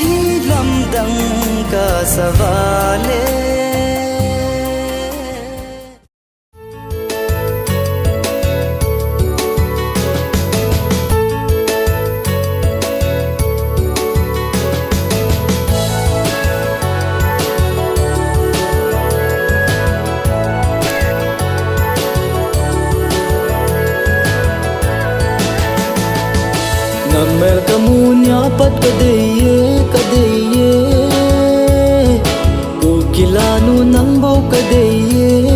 hi lam dang ka savale Namel kamunya pat kadeye Kukilanu nang bau kadeye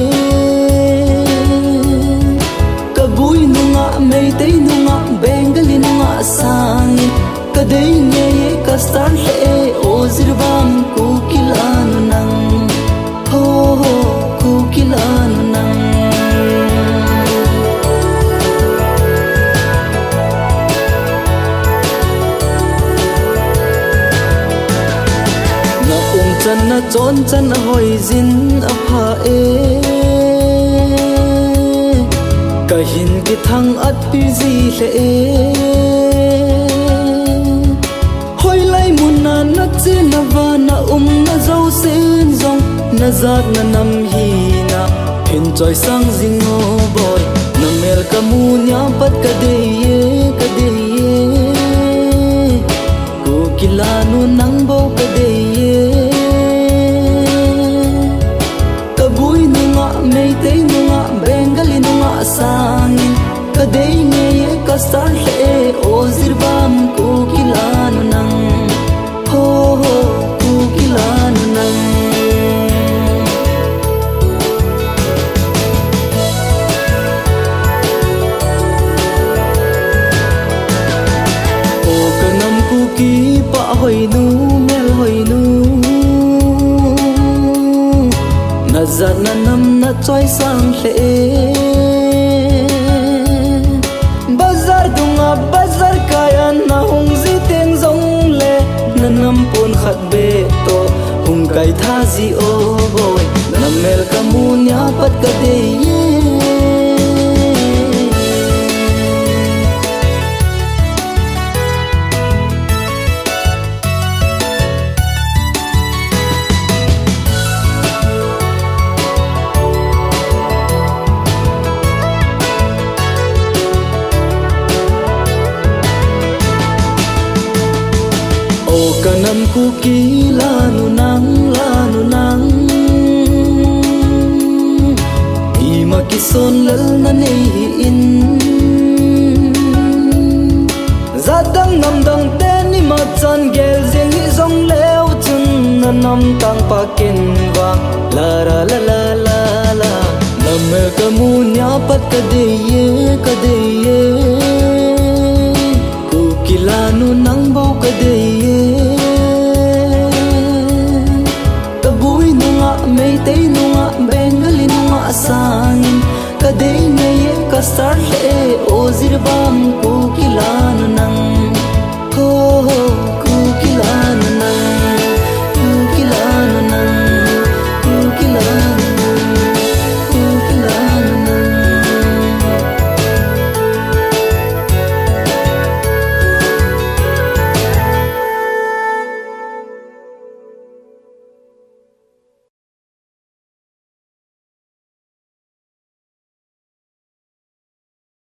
Kabuy nunga meitay nunga Bengali nunga sangin Kadeye kastar le ozirbam kukilanu nang Ho ho kukilanu nang na chon chan hoi zin a pha e kahin ki thang at pi zi le e hoi lai mun na che na va na na zo sen zong na zat na nam hi na phin choi sang jing o boy na mel ka mu nya pat ka de ko kilanu nang bo ka de meitay nunga Bengali nunga sangin Kaday ngaye kastar le ozirbam kukilanu nang Ho ho kukilanu nang O kanam kuki pa hoy nu mel hoy nu Nazat na nam na choi sang le Bazar dunga bazar kaya na hung zi teng zong le Na nam pon khat be to hung kai tha zi o boy Na mel kamu nya pat ka de kanam kuki lanu nang Ima kison lal na in Zadang nam dang ten ni ma chan gel zeng hi zong leo chun na nam tang pa ken wa la la la la la la Namel kamu nya pat kadeye